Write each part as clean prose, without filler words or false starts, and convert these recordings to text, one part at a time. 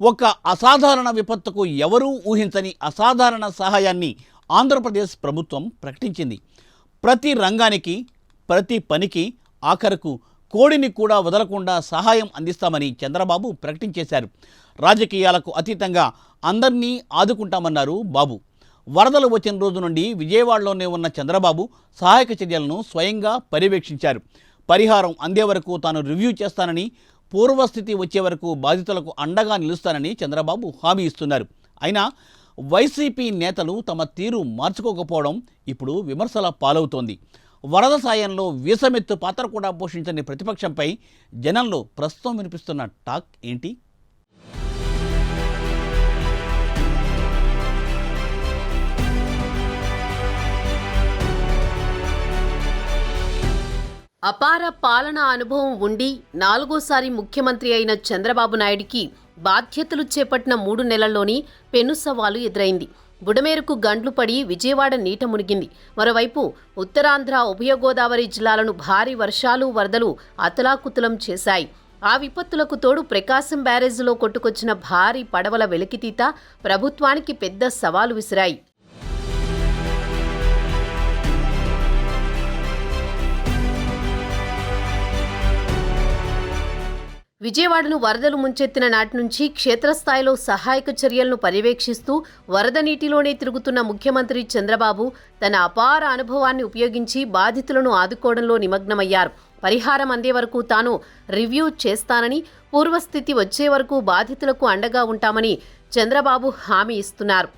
ఒక అసాధారణ విపత్తుకు ఎవరూ ఊహించని అసాధారణ సహాయాన్ని ఆంధ్రప్రదేశ్ ప్రభుత్వం ప్రకటించింది. ప్రతి రంగానికి, ప్రతి పనికి, ఆఖరకు కోడిని కూడా వదలకుండా సహాయం అందిస్తామని చంద్రబాబు ప్రకటించేశారు. రాజకీయాలకు అతీతంగా అందరినీ ఆదుకుంటామన్నారు బాబు. వరదలు వచ్చిన రోజు నుండి విజయవాడలోనే ఉన్న చంద్రబాబు సహాయక చర్యలను స్వయంగా పర్యవేక్షించారు. పరిహారం అందే వరకు తాను రివ్యూ చేస్తానని, పూర్వస్థితి వచ్చే వరకు బాధితులకు అండగా నిలుస్తానని చంద్రబాబు హామీ ఇస్తున్నారు. అయినా వైసీపీ నేతలు తమ తీరు మార్చుకోకపోవడం ఇప్పుడు విమర్శల పాలవుతోంది. వరద సాయంలో వీసమెత్తు పాత్ర కూడా పోషించని ప్రతిపక్షంపై జనంలో ప్రస్తుతం వినిపిస్తున్న టాక్ ఏంటి? అపార పాలనా అనుభవం ఉండి 4వ ముఖ్యమంత్రి అయిన చంద్రబాబు నాయుడికి బాధ్యతలు చేపట్టిన 3 నెలల్లోనే పెను సవాలు ఎదురైంది. బుడమేరుకు గండ్లు పడి విజయవాడ నీట మునిగింది. మరోవైపు ఉత్తరాంధ్ర, ఉభయ గోదావరి జిల్లాలను భారీ వర్షాలు, వరదలు అతలాకుతలం చేశాయి. ఆ విపత్తులకు తోడు ప్రకాశం బ్యారేజ్లో కొట్టుకొచ్చిన భారీ పడవల వెలికితీత ప్రభుత్వానికి పెద్ద సవాలు విసిరాయి. విజయవాడను వరదలు ముంచెత్తిన నాటి నుంచి క్షేత్రస్థాయిలో సహాయక చర్యలను పర్యవేక్షిస్తూ వరద నీటిలోనే తిరుగుతున్న ముఖ్యమంత్రి చంద్రబాబు తన అపార అనుభవాన్ని ఉపయోగించి బాధితులను ఆదుకోవడంలో నిమగ్నమయ్యారు. పరిహారం అందే వరకు తాను రివ్యూ చేస్తానని, పూర్వస్థితి వచ్చే వరకు బాధితులకు అండగా ఉంటామని చంద్రబాబు హామీ ఇస్తున్నారు.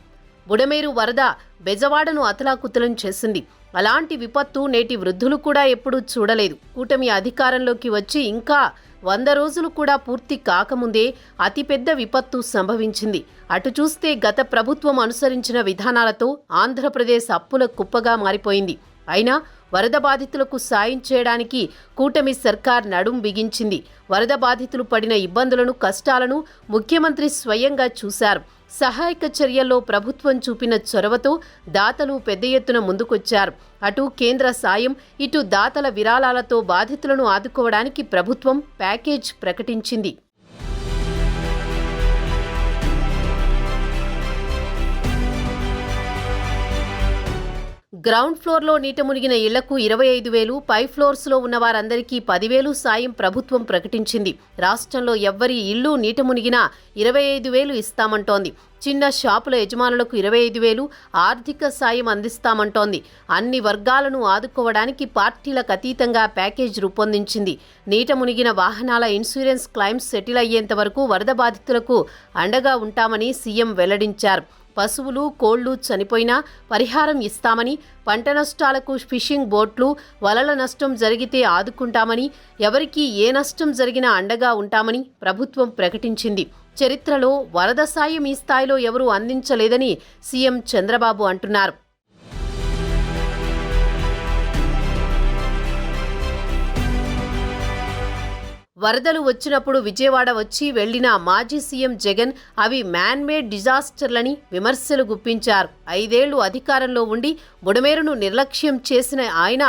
బుడమేరు వరద బెజవాడను అతలాకుతలం చేసింది. అలాంటి విపత్తు నేటి వృద్ధులు కూడా ఎప్పుడూ చూడలేదు. కూటమి అధికారంలోకి వచ్చి ఇంకా 100 రోజులు కూడా పూర్తి కాకముందే అతిపెద్ద విపత్తు సంభవించింది. అటు చూస్తే గత ప్రభుత్వం అనుసరించిన విధానాలతో ఆంధ్రప్రదేశ్ అప్పుల కుప్పగా మారిపోయింది. అయినా వరద బాధితులకు సాయం చేయడానికి కూటమి సర్కార్ నడుం బిగించింది. వరద బాధితులు పడిన ఇబ్బందులను, కష్టాలను ముఖ్యమంత్రి స్వయంగా చూశారు. సహాయక చర్యల్లో ప్రభుత్వం చూపిన చొరవతో దాతలు పెద్ద ఎత్తున ముందుకొచ్చారు. అటు కేంద్ర సాయం, ఇటు దాతల విరాళాలతో బాధితులను ఆదుకోవడానికి ప్రభుత్వం ప్యాకేజ్ ప్రకటించింది. గ్రౌండ్ ఫ్లోర్లో నీట మునిగిన ఇళ్లకు 25,000, పై ఫ్లోర్స్లో ఉన్న వారందరికీ 10,000 సాయం ప్రభుత్వం ప్రకటించింది. రాష్ట్రంలో ఎవ్వరి ఇల్లు నీట మునిగినా 25,000 ఇస్తామంటోంది. చిన్న షాపుల యజమానులకు 25,000 ఆర్థిక సాయం అందిస్తామంటోంది. అన్ని వర్గాలను ఆదుకోవడానికి పార్టీలకు అతీతంగా ప్యాకేజ్ రూపొందించింది. నీట మునిగిన వాహనాల ఇన్సూరెన్స్ క్లైమ్స్ సెటిల్ అయ్యేంత వరకు వరద బాధితులకు అండగా ఉంటామని సీఎం వెల్లడించారు. పశువులు, కోళ్లు చనిపోయినా పరిహారం ఇస్తామని, పంట నష్టాలకు ఫిషింగ్ బోట్లు, వలల నష్టం జరిగితే ఆదుకుంటామని, ఎవరికి ఏ నష్టం జరిగినా అండగా ఉంటామని ప్రభుత్వం ప్రకటించింది. చరిత్రలో వరద సాయం ఈ స్థాయిలో ఎవరూ అందించలేదని సీఎం చంద్రబాబు అంటున్నారు. వరదలు వచ్చినప్పుడు విజయవాడ వచ్చి వెళ్లిన మాజీ సీఎం జగన్ అవి మ్యాన్మేడ్ డిజాస్టర్లని విమర్శలు గుప్పించారు. 5 ఏళ్లు అధికారంలో ఉండి బుడమేరును నిర్లక్ష్యం చేసిన ఆయన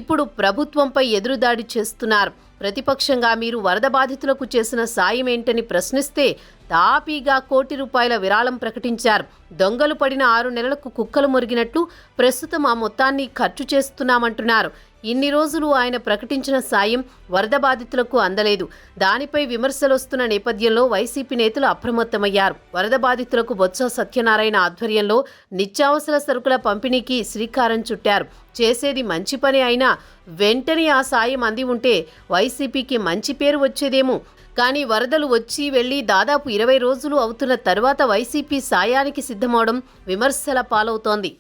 ఇప్పుడు ప్రభుత్వంపై ఎదురుదాడి చేస్తున్నారు. ప్రతిపక్షంగా మీరు వరద బాధితులకు చేసిన సాయం ఏంటని ప్రశ్నిస్తే తాపీగా ₹1 కోటి విరాళం ప్రకటించారు. దొంగలు పడిన 6 నెలలకు కుక్కలు మురిగినట్లు ప్రస్తుతం ఆ మొత్తాన్ని ఖర్చు చేస్తున్నామంటున్నారు. ఇన్ని రోజులు ఆయన ప్రకటించిన సాయం వరద బాధితులకు అందలేదు. దానిపై విమర్శలొస్తున్న నేపథ్యంలో వైసీపీ నేతలు అప్రమత్తమయ్యారు. వరద బాధితులకు బొత్స సత్యనారాయణ ఆధ్వర్యంలో నిత్యావసర సరుకుల పంపిణీకి శ్రీకారం చుట్టారు. చేసేది మంచి పని అయినా వెంటనే ఆ సాయం అంది ఉంటే వైసీపీకి మంచి పేరు వచ్చేదేమో. కానీ వరదలు వచ్చి వెళ్లి దాదాపు 20 రోజులు అవుతున్న తరువాత వైసీపీ సాయానికి సిద్ధమవడం విమర్శల పాలవుతోంది.